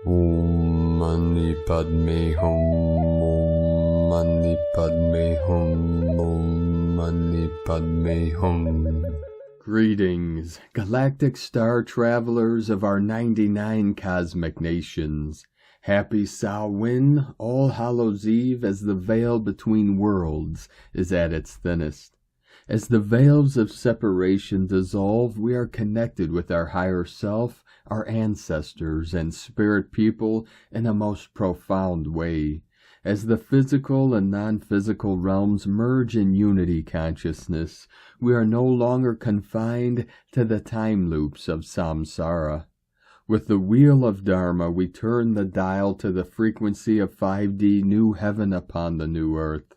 Om Mani Padme Hum, Om Mani Padme Hum, Om Mani Padme Hum. Greetings, galactic star travelers of our 99 cosmic nations. Happy Samhain, All Hallows Eve, as the veil between worlds is at its thinnest. As the veils of separation dissolve, we are connected with our higher self, our ancestors, and spirit people in a most profound way. As the physical and non-physical realms merge in unity consciousness, we are no longer confined to the time loops of samsara. With the wheel of Dharma, we turn the dial to the frequency of 5D new heaven upon the new earth.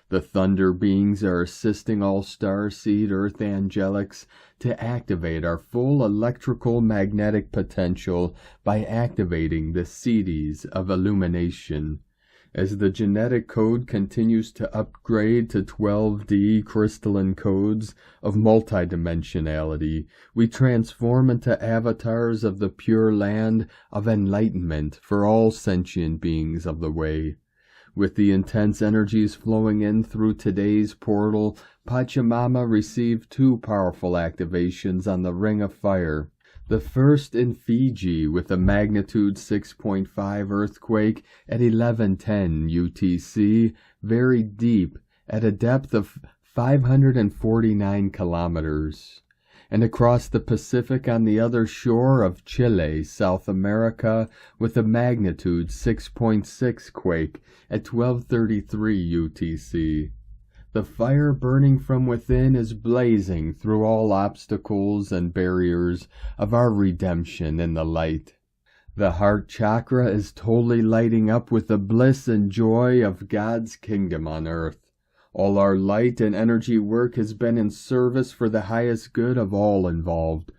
The thunder beings are assisting all starseed earth angelics to activate our full electrical magnetic potential by activating the seeds of illumination. As the genetic code continues to upgrade to 12D crystalline codes of multidimensionality, we transform into avatars of the pure land of enlightenment for all sentient beings of the way. With the intense energies flowing in through today's portal, Pachamama received two powerful activations on the Ring of Fire. The first in Fiji with a magnitude 6.5 earthquake at 11:10 UTC, very deep at a depth of 549 kilometers. And across the Pacific on the other shore of Chile, South America, with a magnitude 6.6 quake at 12:33 UTC. The fire burning from within is blazing through all obstacles and barriers of our redemption in the light. The heart chakra is totally lighting up with the bliss and joy of God's kingdom on earth. All our light and energy work has been in service for the highest good of all involved.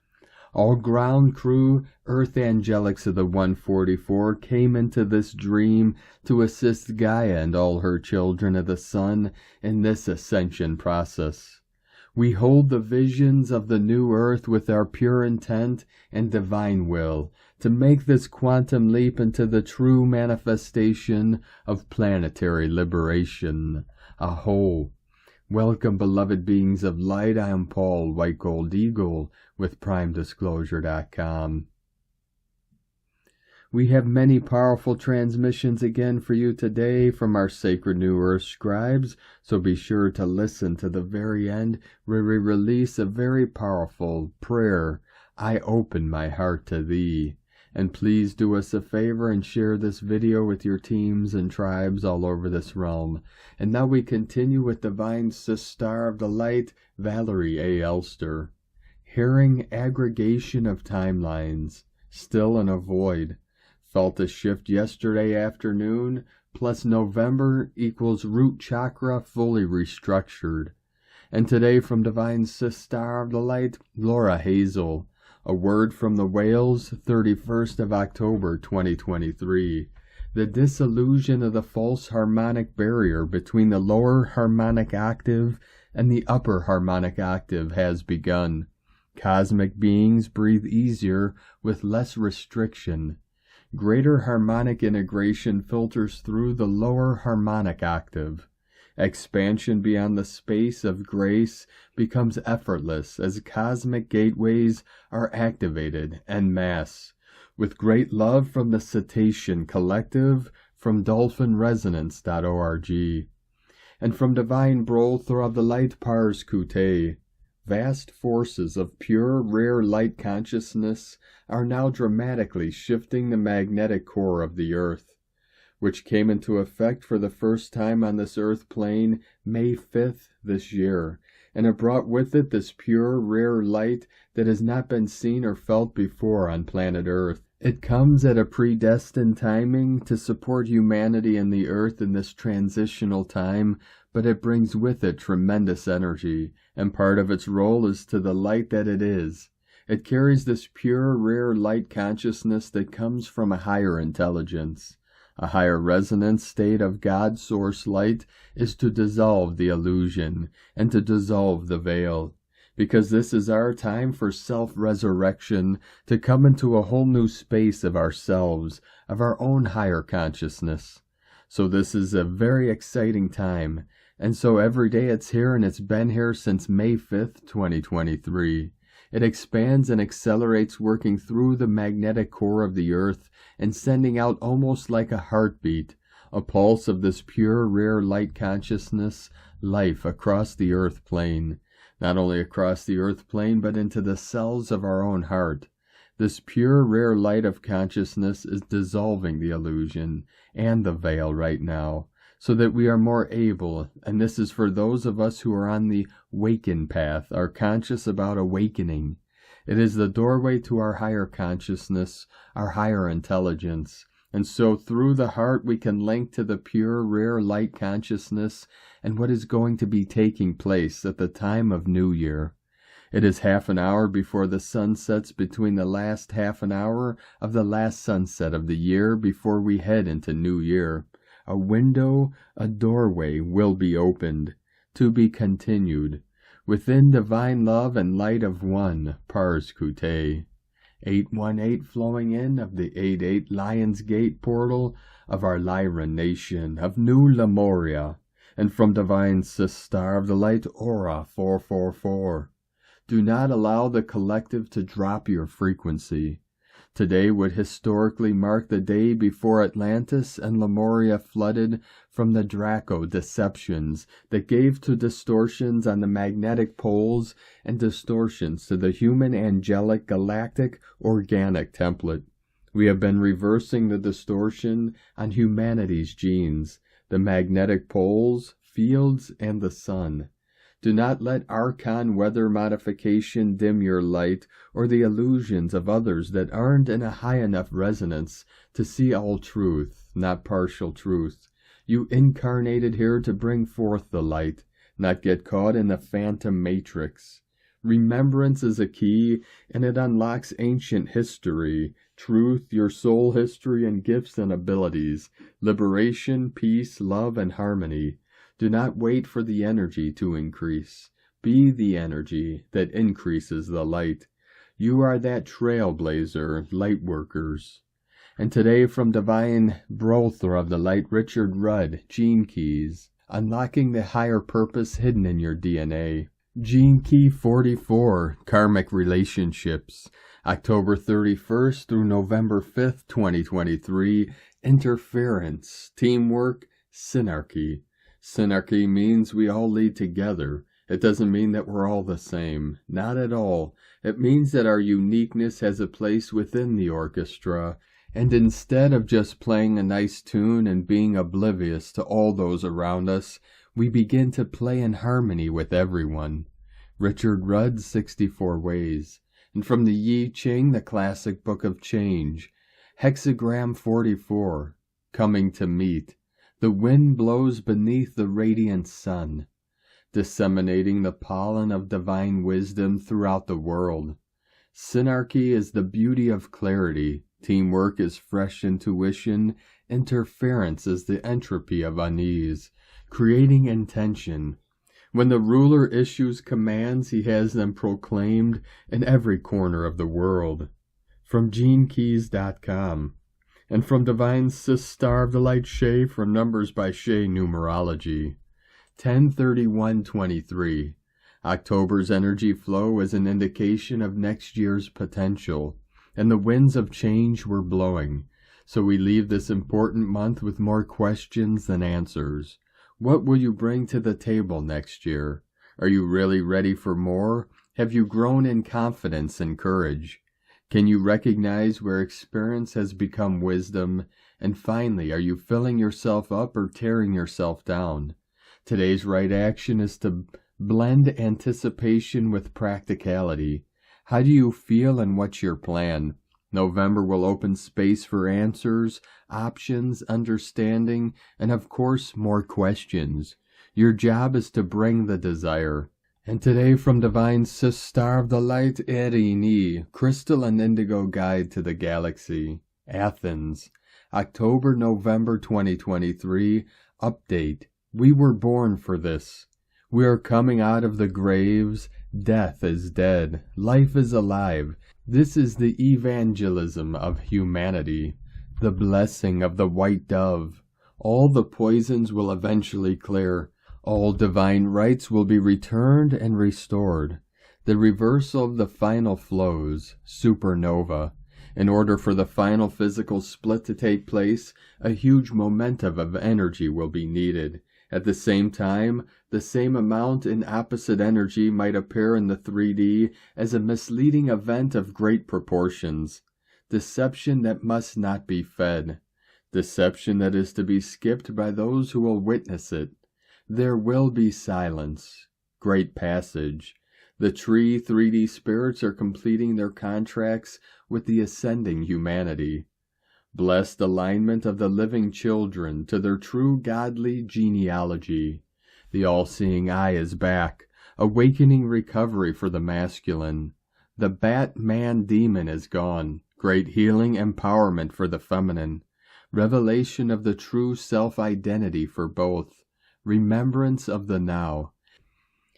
All ground crew, earth angelics of the 144 came into this dream to assist Gaia and all her children of the sun in this ascension process. We hold the visions of the new earth with our pure intent and divine will to make this quantum leap into the true manifestation of planetary liberation. Aho! Welcome, beloved beings of light. I am Paul, White Gold Eagle, with PrimeDisclosure.com. We have many powerful transmissions again for you today from our Sacred New Earth scribes, so be sure to listen to the very end where we release a very powerful prayer, I open my heart to thee. And please do us a favor and share this video with your teams and tribes all over this realm. And now we continue with Divine Sister of the Light, Valerie A. Elster. Hearing aggregation of timelines, still in a void. Felt a shift yesterday afternoon, plus November equals root chakra fully restructured. And today from Divine Sister of the Light, Laura Hazel. A word from the whales, 31st of October 2023. The dissolution of the false harmonic barrier between the lower harmonic octave and the upper harmonic octave has begun. Cosmic beings breathe easier with less restriction. Greater harmonic integration filters through the lower harmonic octave. Expansion beyond the space of grace becomes effortless as cosmic gateways are activated en masse. With great love from the Cetacean Collective, from dolphinresonance.org. And from Divine Brother of the Light Pars Kute. Vast forces of pure, rare light consciousness are now dramatically shifting the magnetic core of the earth, which came into effect for the first time on this earth plane May 5th this year, and it brought with it this pure, rare light that has not been seen or felt before on planet Earth. It comes at a predestined timing to support humanity and the earth in this transitional time, but it brings with it tremendous energy, and part of its role is to the light that it is. It carries this pure, rare light consciousness that comes from a higher intelligence. A higher resonance state of God's source light is to dissolve the illusion and to dissolve the veil. because this is our time for self-resurrection, to come into a whole new space of ourselves, of our own higher consciousness. So this is a very exciting time, and so every day it's here, and it's been here since May 5th, 2023. It expands and accelerates, working through the magnetic core of the earth and sending out almost like a heartbeat, a pulse of this pure, rare light consciousness, life across the earth plane. Not only across the earth plane, but into the cells of our own heart. This pure, rare light of consciousness is dissolving the illusion and the veil right now, so that we are more able, and this is for those of us who are on the waken path, are conscious about awakening. It is the doorway to our higher consciousness, our higher intelligence. And so through the heart we can link to the pure, rare light consciousness and what is going to be taking place at the time of New Year. It is half an hour before the sun sets, between the last half an hour of the last sunset of the year before we head into New Year. A window, a doorway will be opened, to be continued, within divine love and light of one, Pars Kute. 818 flowing in of the 88 Lion's Gate portal of our Lyran nation, of New Lemuria, and from divine Sistar of the light aura 444. Do not allow the collective to drop your frequency. Today would historically mark the day before Atlantis and Lemuria flooded from the Draco deceptions that gave to distortions on the magnetic poles and distortions to the human angelic galactic organic template. We have been reversing the distortion on humanity's genes, the magnetic poles, fields, and the sun. Do not let archon weather modification dim your light, or the illusions of others that aren't in a high enough resonance to see all truth, not partial truth. You incarnated here to bring forth the light, not get caught in the phantom matrix. Remembrance is a key, and it unlocks ancient history, truth, your soul history, and gifts and abilities, liberation, peace, love, and harmony. Do not wait for the energy to increase. Be the energy that increases the light. You are that trailblazer, light workers. And today from divine Brother of the light, Richard Rudd, Gene Keys, unlocking the higher purpose hidden in your DNA. Gene Key 44, Karmic Relationships, October 31st through November 5th, 2023, Interference, Teamwork, Synarchy. Synarchy means we all lead together. It doesn't mean that we're all the same. Not at all. It means that our uniqueness has a place within the orchestra, and instead of just playing a nice tune and being oblivious to all those around us, we begin to play in harmony with everyone. Richard Rudd, 64 Ways. And from the Yi Ching, the classic book of change, Hexagram 44, Coming to Meet. The wind blows beneath the radiant sun, disseminating the pollen of divine wisdom throughout the world. Synarchy is the beauty of clarity. Teamwork is fresh intuition. Interference is the entropy of unease, creating intention. When the ruler issues commands, he has them proclaimed in every corner of the world. From GeneKeys.com. And from Divine Sistar of the Light Shay, from Numbers by Shay Numerology. 10/31/23. October's energy flow is an indication of next year's potential, and the winds of change were blowing. So we leave this important month with more questions than answers. What will you bring to the table next year? Are you really ready for more? Have you grown in confidence and courage? Can you recognize where experience has become wisdom? And finally, are you filling yourself up or tearing yourself down? Today's right action is to blend anticipation with practicality. How do you feel and what's your plan? November will open space for answers, options, understanding, and of course, more questions. Your job is to bring the desire. And today from Divine Sistar of the Light, Erini, Crystal and Indigo Guide to the Galaxy, Athens, October-November 2023, Update. We were born for this. We are coming out of the graves, Death is dead, life is alive. This is the evangelism of humanity, the blessing of the white dove. All the poisons will eventually clear. All divine rights will be returned and restored. The reversal of the final flows, supernova. In order for the final physical split to take place, a huge momentum of energy will be needed. At the same time, the same amount in opposite energy might appear in the 3D as a misleading event of great proportions. Deception that must not be fed. Deception that is to be skipped by those who will witness it. There will be silence. Great passage. The tree 3D spirits are completing their contracts with the ascending humanity. Blessed alignment of the living children to their true godly genealogy. The all-seeing eye is back, awakening recovery for the masculine. The Bat-Man-Demon is gone, great healing empowerment for the feminine. Revelation of the true self-identity for both. Remembrance of the now.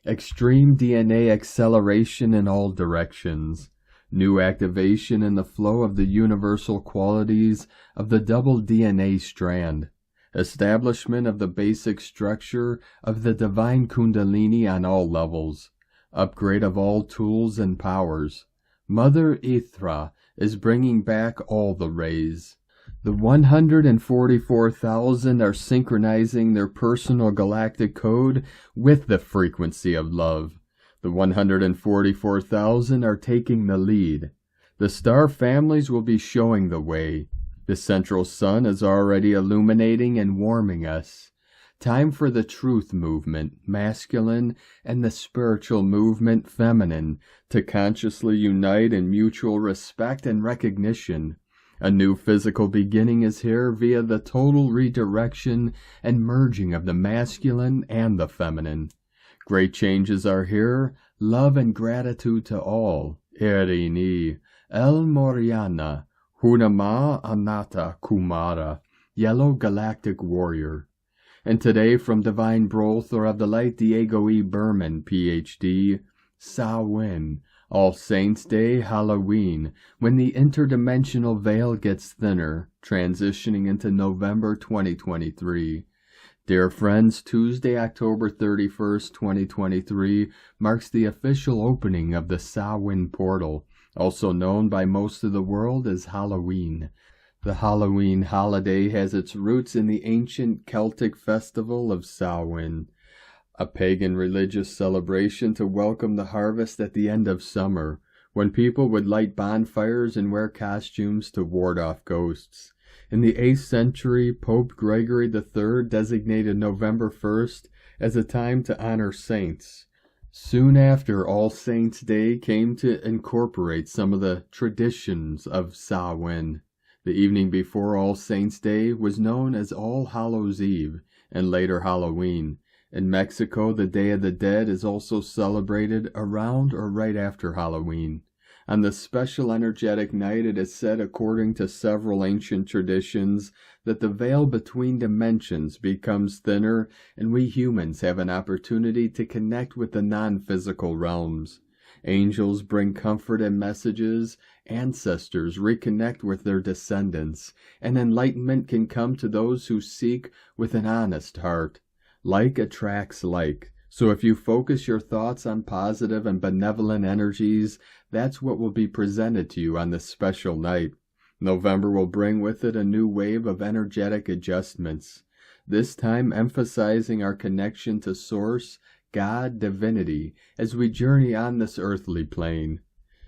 Extreme DNA acceleration in all directions. New activation in the flow of the universal qualities of the double DNA strand. Establishment of the basic structure of the divine Kundalini on all levels. Upgrade of all tools and powers. Mother Ithra is bringing back all the rays. The 144,000 are synchronizing their personal galactic code with the frequency of love. The 144,000 are taking the lead. The star families will be showing the way. The central sun is already illuminating and warming us. Time for the truth movement, masculine, and the spiritual movement, feminine, to consciously unite in mutual respect and recognition. A new physical beginning is here via the total redirection and merging of the masculine and the feminine. Great changes are here, love and gratitude to all. Erini, El Moriana, Hunama Anata Kumara, Yellow Galactic Warrior. And today from Divine Brother of the Light Diego E. Berman, Ph.D., Samhain, All Saints' Day, Halloween, when the interdimensional veil gets thinner, transitioning into November 2023. Dear friends, Tuesday, October 31st, 2023, marks the official opening of the Samhain portal, also known by most of the world as Halloween. The Halloween holiday has its roots in the ancient Celtic festival of Samhain, a pagan religious celebration to welcome the harvest at the end of summer, when people would light bonfires and wear costumes to ward off ghosts. In the 8th century, Pope Gregory III designated November 1st as a time to honor saints. Soon after, All Saints' Day came to incorporate some of the traditions of Samhain. The evening before All Saints' Day was known as All Hallows' Eve, and later Halloween. In Mexico, the Day of the Dead is also celebrated around or right after Halloween. On this special energetic night, it is said, according to several ancient traditions, that the veil between dimensions becomes thinner and we humans have an opportunity to connect with the non-physical realms. Angels bring comfort and messages, ancestors reconnect with their descendants, and enlightenment can come to those who seek with an honest heart. Like attracts like. So if you focus your thoughts on positive and benevolent energies, that's what will be presented to you on this special night. November will bring with it a new wave of energetic adjustments, this time emphasizing our connection to Source, God, Divinity, as we journey on this earthly plane.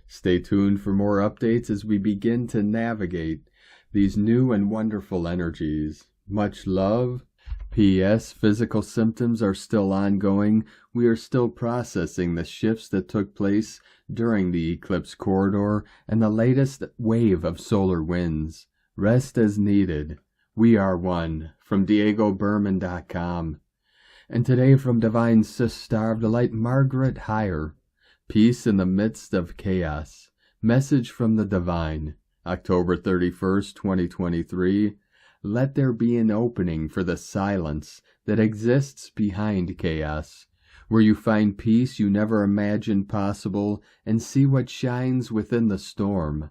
Stay tuned for more updates as we begin to navigate these new and wonderful energies. Much love. P.S. Physical symptoms are still ongoing. We are still processing the shifts that took place during the eclipse corridor and the latest wave of solar winds. Rest as needed. We are one. From DiegoBerman.com. And today from Divine Sister of the Light, Margaret Hire. Peace in the midst of chaos. Message from the Divine. October 31st, 2023. Let there be an opening for the silence that exists behind chaos. where you find peace you never imagined possible and see what shines within the storm.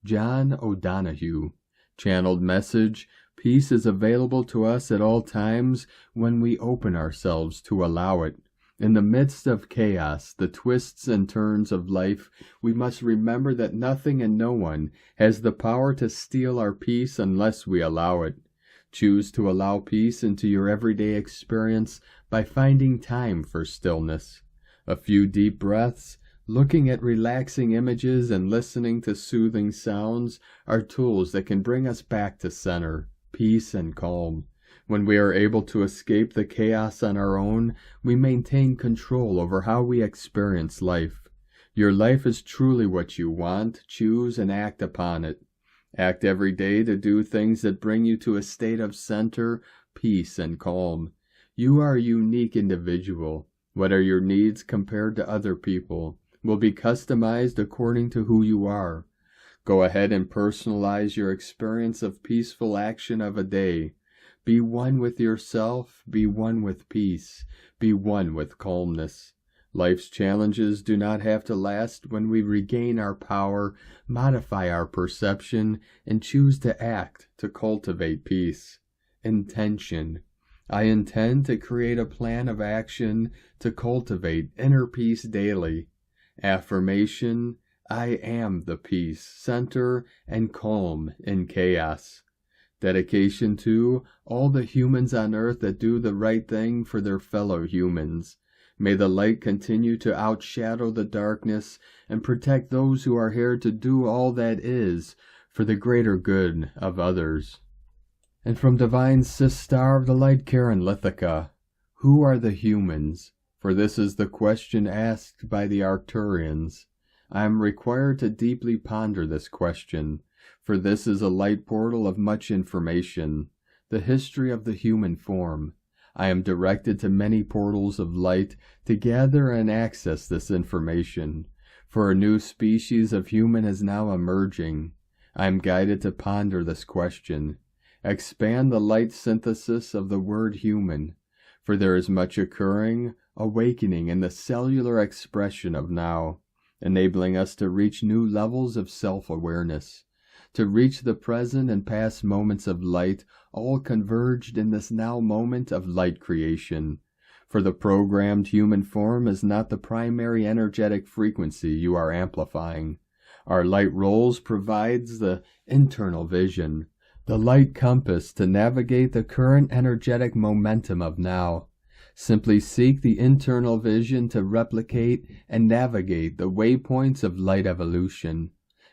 John O'Donohue. Channeled message: peace is available to us at all times when we open ourselves to allow it. In the midst of chaos, the twists and turns of life, we must remember that nothing and no one has the power to steal our peace unless we allow it. Choose to allow peace into your everyday experience by finding time for stillness. A few deep breaths, looking at relaxing images and listening to soothing sounds are tools that can bring us back to center, peace, and calm. When we are able to escape the chaos on our own, we maintain control over how we experience life. Your life is truly what you want, choose, and act upon it. Act every day to do things that bring you to a state of center, peace, and calm. You are a unique individual. What are your needs compared to other people will be customized according to who you are. Go ahead and personalize your experience of peaceful action of a day. Be one with yourself, be one with peace, be one with calmness. Life's challenges do not have to last when we regain our power, modify our perception, and choose to act to cultivate peace. Intention. I intend to create a plan of action to cultivate inner peace daily. Affirmation. I am the peace, center, and calm in chaos. Dedication to all the humans on earth that do the right thing for their fellow humans. May the light continue to outshadow the darkness and protect those who are here to do all that is for the greater good of others. And from Divine Sister of the Light Karen Lithica, who are the humans? For this is the question asked by the Arcturians. I am required to deeply ponder this question, for this is a light portal of much information, the history of the human form. I am directed to many portals of light to gather and access this information, for a new species of human is now emerging. I am guided to ponder this question. Expand the light synthesis of the word human, for there is much occurring, awakening in the cellular expression of now, enabling us to reach new levels of self-awareness. To reach the present and past moments of light, all converged in this now moment of light creation. For the programmed human form is not the primary energetic frequency you are amplifying. Our light roles provides the internal vision, the light compass to navigate the current energetic momentum of now. Simply seek the internal vision to replicate and navigate the waypoints of light evolution.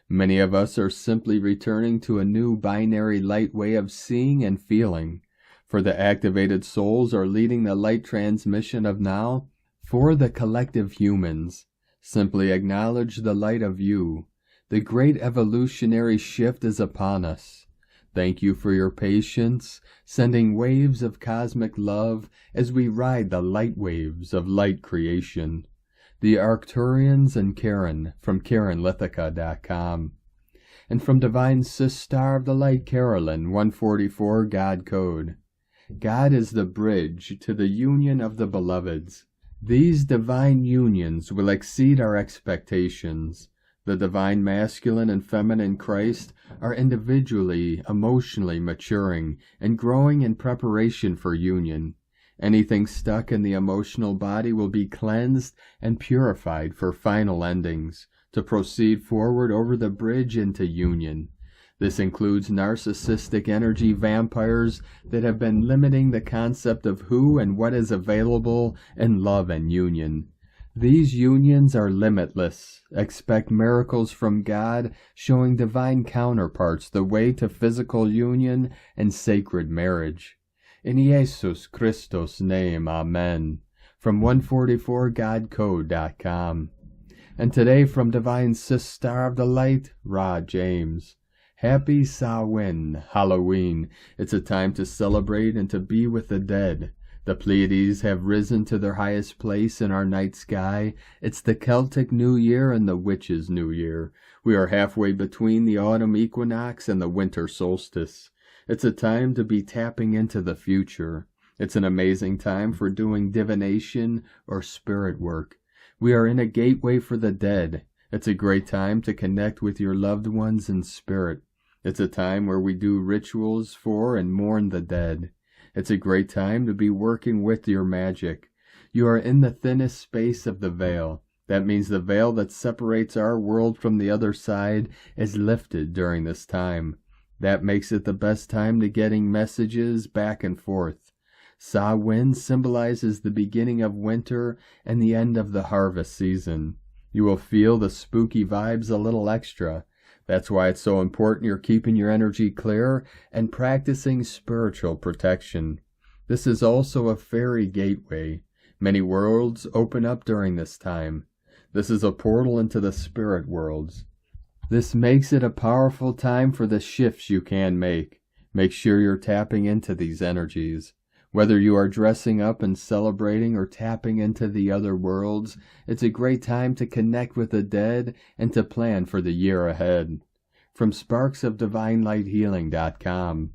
Many of us are simply returning to a new binary light way of seeing and feeling, for the activated souls are leading the light transmission of now for the collective humans. Simply acknowledge the light of you. The great evolutionary shift is upon us. Thank you for your patience, sending waves of cosmic love as we ride the light waves of light creation. The Arcturians and Karen from KarenLithica.com. And from Divine Sister of the Light Carolyn 144 God Code. God is the bridge to the union of the beloveds. These divine unions will exceed our expectations. The divine masculine and feminine Christ are individually, emotionally maturing and growing in preparation for union. Anything stuck in the emotional body will be cleansed and purified for final endings, to proceed forward over the bridge into union. This includes narcissistic energy vampires that have been limiting the concept of who and what is available in love and union. These unions are limitless. Expect miracles from God, showing divine counterparts the way to physical union and sacred marriage. In Jesus Christos' name, Amen. From 144godcode.com. And today from Divine Sister of the Light, Ra James. Happy Samhain, Halloween. It's a time to celebrate and to be with the dead. The Pleiades have risen to their highest place in our night sky. It's the Celtic New Year and the Witches' New Year. We are halfway between the autumn equinox and the winter solstice. It's a time to be tapping into the future. It's an amazing time for doing divination or spirit work. We are in a gateway for the dead. It's a great time to connect with your loved ones in spirit. It's a time where we do rituals for and mourn the dead. It's a great time to be working with your magic. You are in the thinnest space of the veil. That means the veil that separates our world from the other side is lifted during this time. That makes it the best time to getting messages back and forth. Samhain symbolizes the beginning of winter and the end of the harvest season. You will feel the spooky vibes a little extra. That's why it's so important you're keeping your energy clear and practicing spiritual protection. This is also a fairy gateway. Many worlds open up during this time. This is a portal into the spirit worlds. This makes it a powerful time for the shifts you can make. Make sure you're tapping into these energies. Whether you are dressing up and celebrating or tapping into the other worlds, it's a great time to connect with the dead and to plan for the year ahead. From sparksofdivinelighealing.com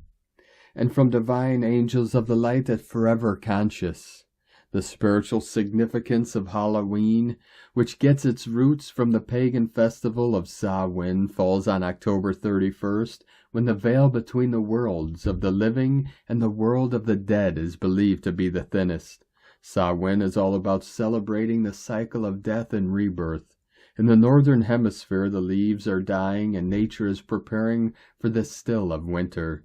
and from Divine Angels of the Light at Forever Conscious. The spiritual significance of Halloween, which gets its roots from the pagan festival of Samhain, falls on October 31st, when the veil between the worlds of the living and the world of the dead is believed to be the thinnest. Samhain is all about celebrating the cycle of death and rebirth. In the northern hemisphere, the leaves are dying and nature is preparing for the still of winter.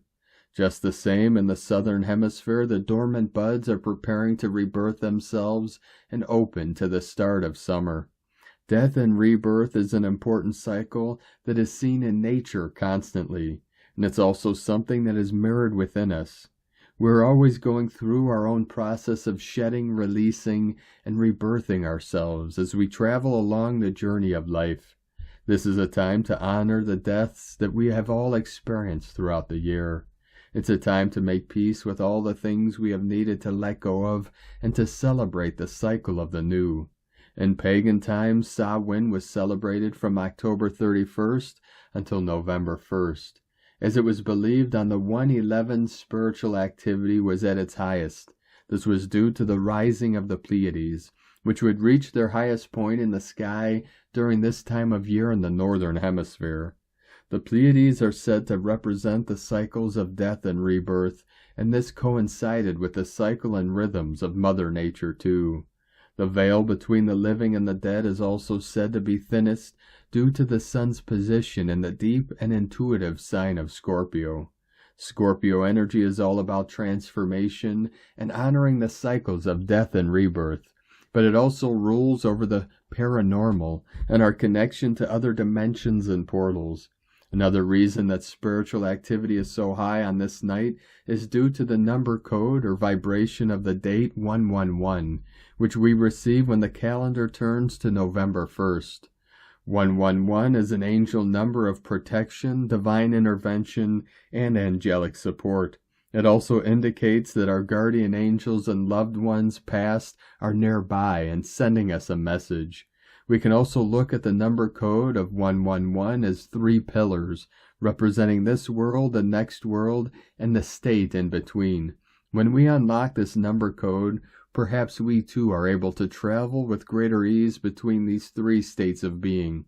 Just the same, in the southern hemisphere, the dormant buds are preparing to rebirth themselves and open to the start of summer. Death and rebirth is an important cycle that is seen in nature constantly, and it's also something that is mirrored within us. We're always going through our own process of shedding, releasing, and rebirthing ourselves as we travel along the journey of life. This is a time to honor the deaths that we have all experienced throughout the year. It's a time to make peace with all the things we have needed to let go of and to celebrate the cycle of the new. In pagan times, Samhain was celebrated from October 31st until November 1st, as it was believed on the 111 spiritual activity was at its highest. This was due to the rising of the Pleiades, which would reach their highest point in the sky during this time of year in the northern hemisphere. The Pleiades are said to represent the cycles of death and rebirth, and this coincided with the cycle and rhythms of Mother Nature too. The veil between the living and the dead is also said to be thinnest due to the sun's position in the deep and intuitive sign of Scorpio. Scorpio energy is all about transformation and honoring the cycles of death and rebirth, but it also rules over the paranormal and our connection to other dimensions and portals. Another reason that spiritual activity is so high on this night is due to the number code or vibration of the date 111, which we receive when the calendar turns to November 1st. 111 is an angel number of protection, divine intervention, and angelic support. It also indicates that our guardian angels and loved ones past are nearby and sending us a message. We can also look at the number code of 111 as 3 pillars, representing this world, the next world, and the state in between. When we unlock this number code, perhaps we too are able to travel with greater ease between these 3 states of being.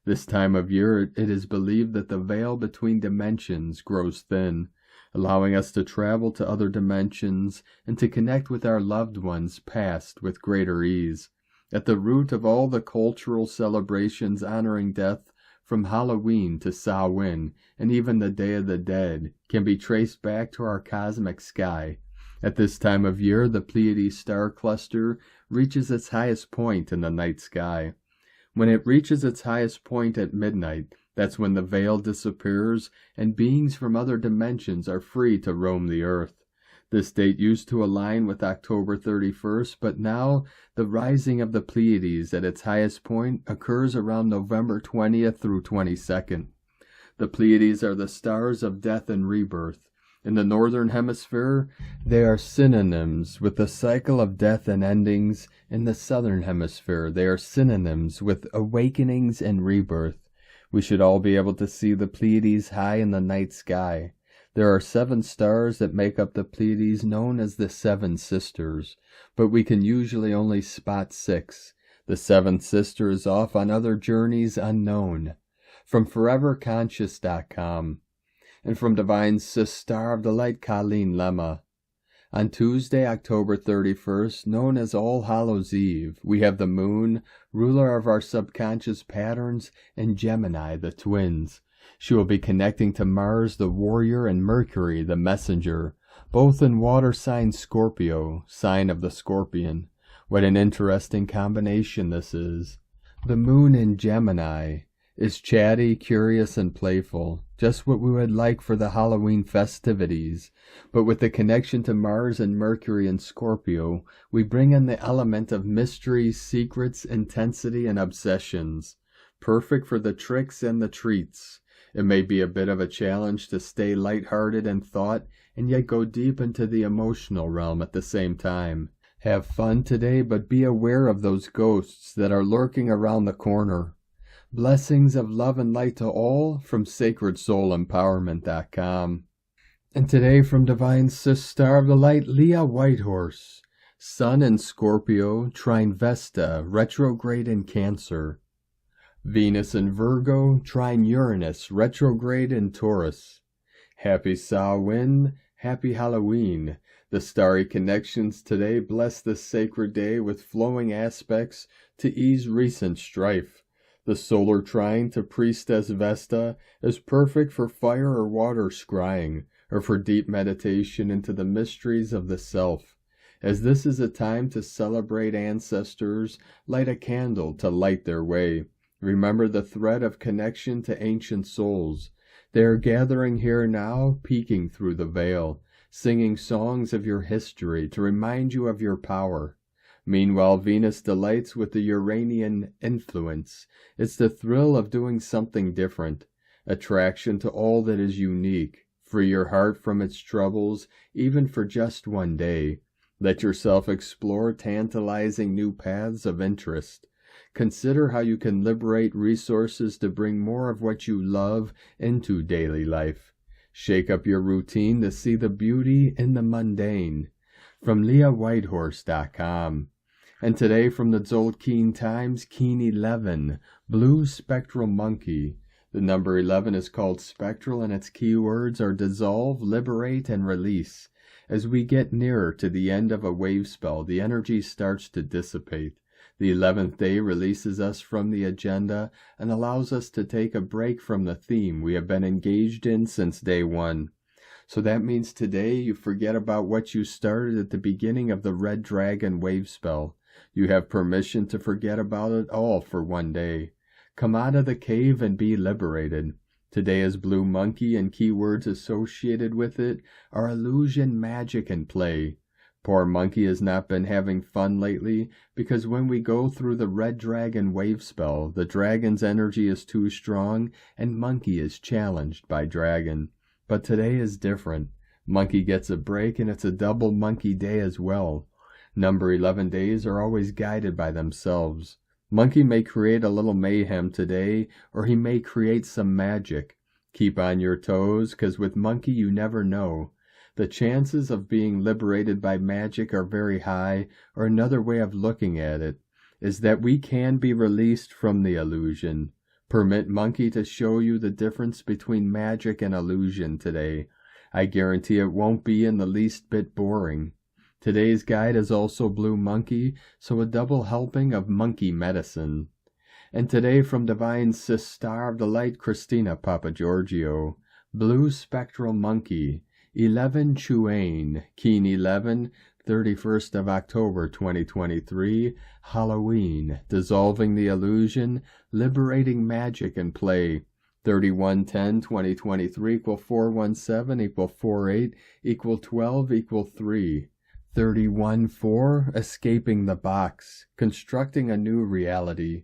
This time of year, it is believed that the veil between dimensions grows thin, allowing us to travel to other dimensions and to connect with our loved ones past with greater ease. At the root of all the cultural celebrations honoring death, from Halloween to Samhain, and even the Day of the Dead, can be traced back to our cosmic sky. At this time of year, the Pleiades star cluster reaches its highest point in the night sky. When it reaches its highest point at midnight, that's when the veil disappears and beings from other dimensions are free to roam the earth. This date used to align with October 31st, but now the rising of the Pleiades at its highest point occurs around November 20th through 22nd. The Pleiades are the stars of death and rebirth. In the northern hemisphere, they are synonyms with the cycle of death and endings. In the southern hemisphere, they are synonyms with awakenings and rebirth. We should all be able to see the Pleiades high in the night sky. There are 7 stars that make up the Pleiades, known as the 7 Sisters, but we can usually only spot 6. The 7th sister is off on other journeys unknown. From foreverconscious.com and from Divine Star of the Light Colleen Lemma. On Tuesday, October 31st, known as All Hallows Eve, we have the moon, ruler of our subconscious patterns, and Gemini, the twins. She will be connecting to Mars, the warrior, and Mercury, the messenger, both in water sign Scorpio, sign of the scorpion. What an interesting combination this is. The moon in Gemini is chatty, curious, and playful, just what we would like for the Halloween festivities. But with the connection to Mars and Mercury in Scorpio, we bring in the element of mystery, secrets, intensity, and obsessions. Perfect for the tricks and the treats. It may be a bit of a challenge to stay lighthearted in thought and yet go deep into the emotional realm at the same time. Have fun today, but be aware of those ghosts that are lurking around the corner. Blessings of love and light to all from sacredsoulempowerment.com. And today from Divine Star of the Light, Leah Whitehorse. Sun in Scorpio, trine Vesta, retrograde in Cancer. Venus in Virgo, trine Uranus, retrograde in Taurus. Happy Samhain, happy Halloween. The starry connections today bless this sacred day with flowing aspects to ease recent strife. The solar trine to Priestess Vesta is perfect for fire or water scrying, or for deep meditation into the mysteries of the self. As this is a time to celebrate ancestors, light a candle to light their way. Remember the thread of connection to ancient souls. They are gathering here now, peeking through the veil, singing songs of your history to remind you of your power. Meanwhile, Venus delights with the Uranian influence. It's the thrill of doing something different, attraction to all that is unique. Free your heart from its troubles, even for just one day. Let yourself explore tantalizing new paths of interest. Consider how you can liberate resources to bring more of what you love into daily life. Shake up your routine to see the beauty in the mundane. From LeahWhitehorse.com. And today from the Zolkeen Times, Keen 11, Blue Spectral Monkey. The number 11 is called spectral, and its keywords are dissolve, liberate, and release. As we get nearer to the end of a wave spell, the energy starts to dissipate. The 11th day releases us from the agenda and allows us to take a break from the theme we have been engaged in since day 1. So that means today you forget about what you started at the beginning of the Red Dragon wave spell. You have permission to forget about it all for one day. Come out of the cave and be liberated. Today is Blue Monkey, and keywords associated with it are illusion, magic, and play. Poor Monkey has not been having fun lately, because when we go through the Red Dragon wave spell, the dragon's energy is too strong, and Monkey is challenged by Dragon. But today is different. Monkey gets a break, and it's a double Monkey day as well. Number 11 days are always guided by themselves. Monkey may create a little mayhem today, or he may create some magic. Keep on your toes, 'cause with Monkey you never know. The chances of being liberated by magic are very high, or another way of looking at it is that we can be released from the illusion. Permit Monkey to show you the difference between magic and illusion today. I guarantee it won't be in the least bit boring. Today's guide is also Blue Monkey, so a double helping of monkey medicine. And today from Divine Star of the Light, Christina Papagiorgio, Blue Spectral Monkey, 11 Chuane, Keen 11, 31st of October 2023, Halloween, dissolving the illusion, liberating magic and play. 31-10-2023 = 417 = 48 = 12 = 3. 31-4, escaping the box, constructing a new reality.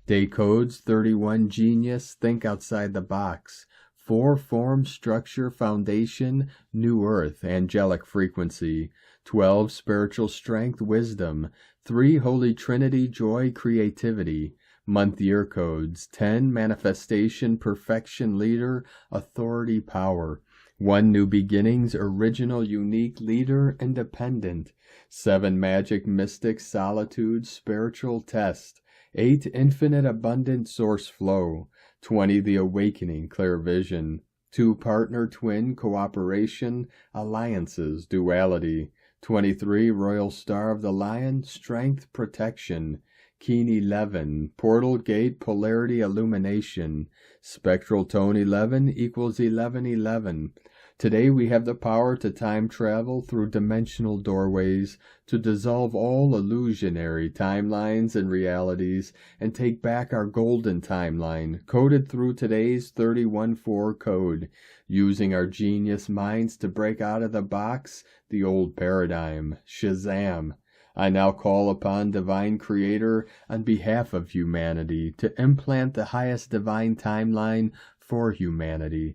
Day codes 31 Genius, think outside the box. 4 Form, structure, foundation, new earth, angelic frequency. 12 Spiritual strength, wisdom. 3 Holy Trinity, joy, creativity. Month year codes 10 Manifestation, perfection, leader, authority, power. 1 new beginnings, original, unique, leader, independent. 7 magic, mystic, solitude, spiritual, test. 8 infinite, abundant, source flow. 20 the awakening, clear vision. 2 partner, twin, cooperation, alliances, duality. 23 royal star of the lion, strength, protection. Keen 11, portal, gate, polarity, illumination. Spectral tone 11 equals 1111. Today we have the power to time travel through dimensional doorways, to dissolve all illusionary timelines and realities, and take back our golden timeline, coded through today's 31-4 code, using our genius minds to break out of the box, the old paradigm. Shazam! I now call upon Divine Creator on behalf of humanity to implant the highest divine timeline for humanity.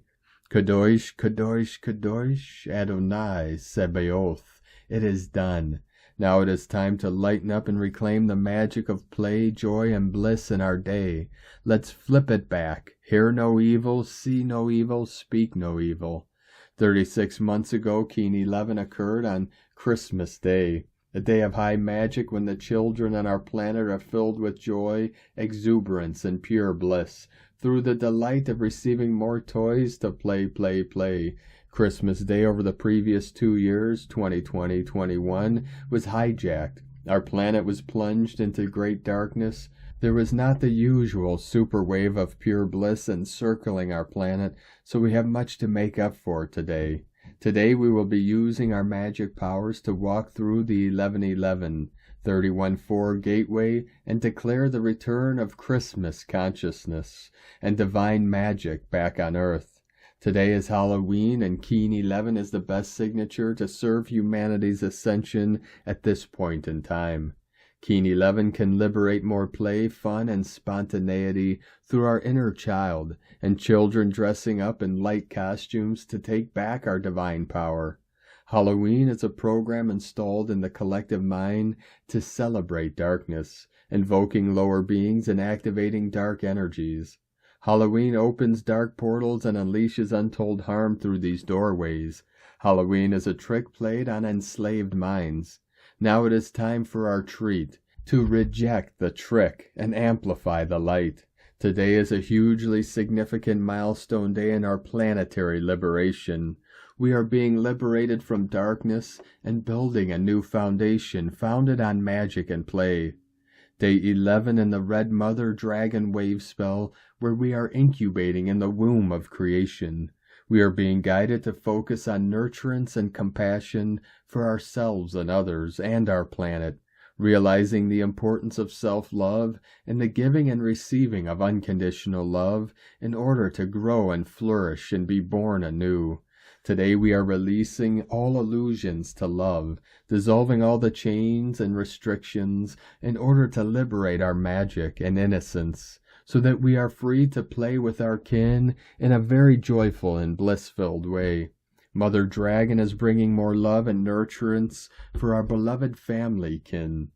Kadosh, Kadosh, Kadosh, Adonai, Sebaoth. It is done. Now it is time to lighten up and reclaim the magic of play, joy, and bliss in our day. Let's flip it back. Hear no evil, see no evil, speak no evil. 36 months ago, Keen 11 occurred on Christmas Day. A day of high magic when the children on our planet are filled with joy, exuberance, and pure bliss, through the delight of receiving more toys to play, play, play. Christmas Day over the previous 2 years, 2020-21, was hijacked. Our planet was plunged into great darkness. There was not the usual super wave of pure bliss encircling our planet, so we have much to make up for today. Today we will be using our magic powers to walk through the 1111, 31-4 gateway and declare the return of Christmas consciousness and divine magic back on Earth. Today is Halloween, and Keen 11 is the best signature to serve humanity's ascension at this point in time. Keen 11 can liberate more play, fun, and spontaneity through our inner child, and children dressing up in light costumes to take back our divine power. Halloween is a program installed in the collective mind to celebrate darkness, invoking lower beings and activating dark energies. Halloween opens dark portals and unleashes untold harm through these doorways. Halloween is a trick played on enslaved minds. Now it is time for our treat, to reject the trick and amplify the light. Today is a hugely significant milestone day in our planetary liberation. We are being liberated from darkness and building a new foundation founded on magic and play. Day 11 in the Red Mother Dragon Wave spell, where we are incubating in the womb of creation. We are being guided to focus on nurturance and compassion for ourselves and others and our planet, realizing the importance of self-love and the giving and receiving of unconditional love in order to grow and flourish and be born anew. Today we are releasing all illusions to love, dissolving all the chains and restrictions in order to liberate our magic and innocence, so that we are free to play with our kin in a very joyful and bliss-filled way. Mother Dragon is bringing more love and nurturance for our beloved family kin.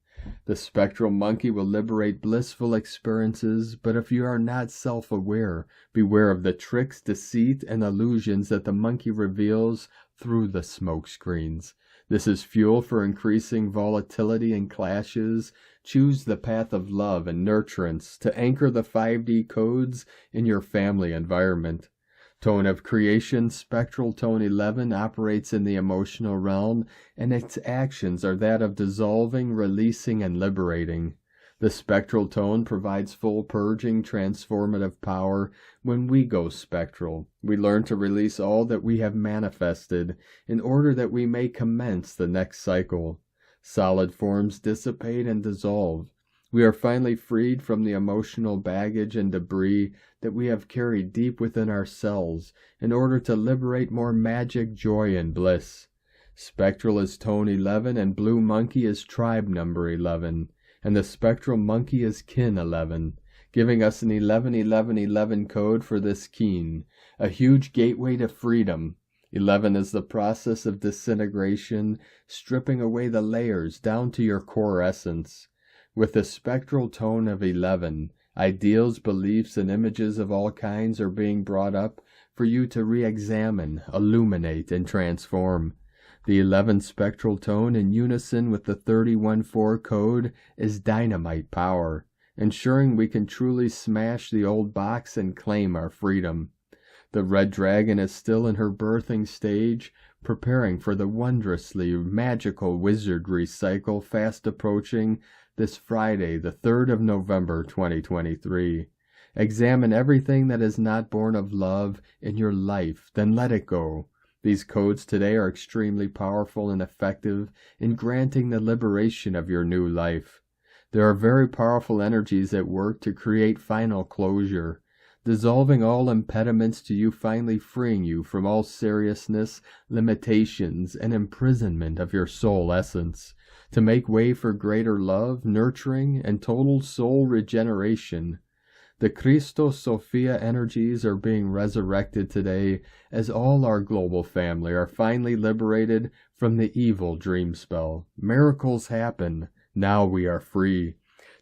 The spectral monkey will liberate blissful experiences, but if you are not self-aware, beware of the tricks, deceit, and illusions that the monkey reveals through the smoke screens. This is fuel for increasing volatility and clashes. Choose the path of love and nurturance to anchor the 5D codes in your family environment. Tone of creation, spectral tone 11, operates in the emotional realm, and its actions are that of dissolving, releasing, and liberating. The spectral tone provides full purging, transformative power. When we go spectral, we learn to release all that we have manifested in order that we may commence the next cycle. Solid forms dissipate and dissolve. We are finally freed from the emotional baggage and debris that we have carried deep within ourselves in order to liberate more magic, joy, and bliss. Spectral is tone 11 and blue monkey is tribe number 11, and the spectral monkey is kin 11, giving us an 11-11-11 code for this keen, a huge gateway to freedom. 11 is the process of disintegration, stripping away the layers down to your core essence. With the spectral tone of 11, ideals, beliefs, and images of all kinds are being brought up for you to re-examine, illuminate, and transform. The 11th spectral tone in unison with the 31-4 code is dynamite power, ensuring we can truly smash the old box and claim our freedom. The red dragon is still in her birthing stage, preparing for the wondrously magical wizardry cycle fast approaching this Friday, the 3rd of November, 2023. Examine everything that is not born of love in your life, then let it go. These codes today are extremely powerful and effective in granting the liberation of your new life. There are very powerful energies at work to create final closure, dissolving all impediments to you, finally freeing you from all seriousness, limitations, and imprisonment of your soul essence, to make way for greater love, nurturing, and total soul regeneration. The Christos Sophia energies are being resurrected today as all our global family are finally liberated from the evil dream spell. Miracles happen. Now we are free.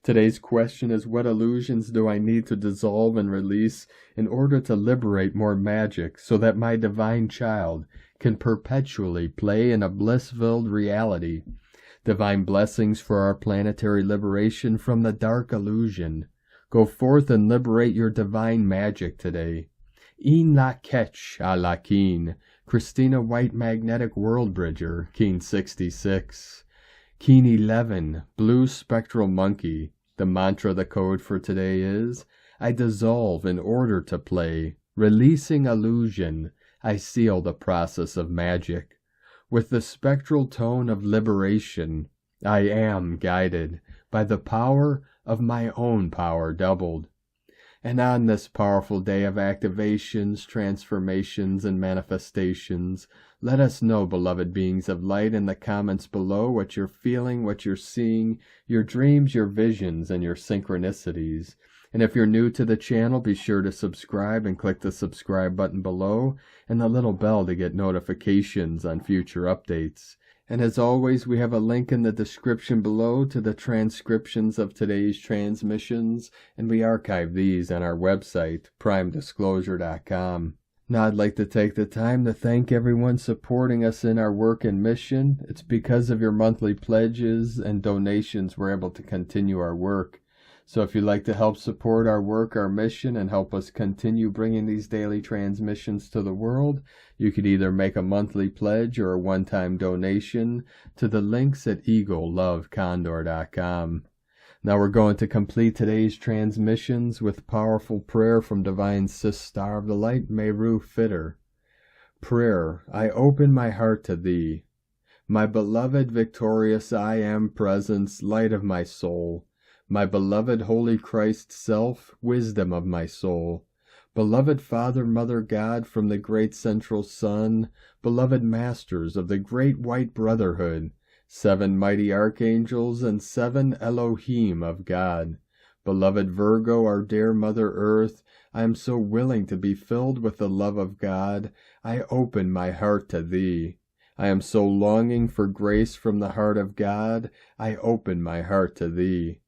Today's question is, what illusions do I need to dissolve and release in order to liberate more magic so that my divine child can perpetually play in a bliss-filled reality? Divine blessings for our planetary liberation from the dark illusion. Go forth and liberate your divine magic today. In la ketch a la keen. Christina White Magnetic World Bridger, Keen 66. Keen 11, Blue Spectral Monkey. The mantra, the code for today is, I dissolve in order to play. Releasing illusion, I seal the process of magic. With the spectral tone of liberation, I am guided by the power of my own power doubled. And on this powerful day of activations, transformations, and manifestations, let us know, beloved beings of light, in the comments below what you're feeling, what you're seeing, your dreams, your visions, and your synchronicities. And if you're new to the channel, be sure to subscribe and click the subscribe button below and the little bell to get notifications on future updates. And as always, we have a link in the description below to the transcriptions of today's transmissions, and we archive these on our website, primedisclosure.com. Now I'd like to take the time to thank everyone supporting us in our work and mission. It's because of your monthly pledges and donations we're able to continue our work. So if you'd like to help support our work, our mission, and help us continue bringing these daily transmissions to the world, you could either make a monthly pledge or a one-time donation to the links at eaglelovecondor.com. Now we're going to complete today's transmissions with powerful prayer from Divine Sis Star of the Light, Meru Fitter. Prayer, I open my heart to Thee. My beloved, victorious I Am Presence, light of my soul. My beloved Holy Christ Self, wisdom of my soul. Beloved Father, Mother God from the great central sun, beloved Masters of the great white brotherhood, 7 mighty archangels and 7 Elohim of God. Beloved Virgo, our dear Mother Earth, I am so willing to be filled with the love of God, I open my heart to Thee. I am so longing for grace from the heart of God, I open my heart to Thee.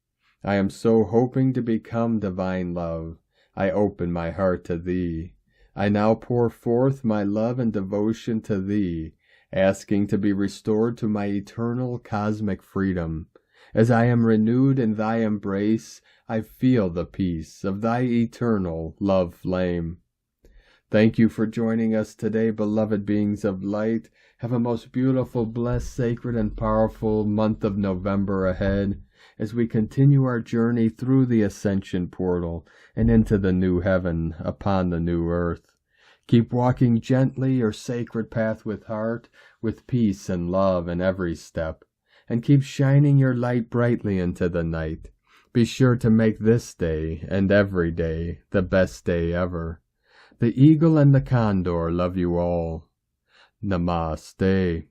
I am so hoping to become divine love. I open my heart to Thee. I now pour forth my love and devotion to Thee, asking to be restored to my eternal cosmic freedom. As I am renewed in Thy embrace, I feel the peace of Thy eternal love flame. Thank you for joining us today, beloved beings of light. Have a most beautiful, blessed, sacred, and powerful month of November ahead, as we continue our journey through the Ascension portal and into the new heaven upon the new earth. Keep walking gently your sacred path with heart, with peace and love in every step, and keep shining your light brightly into the night. Be sure to make this day and every day the best day ever. The eagle and the condor love you all. Namaste.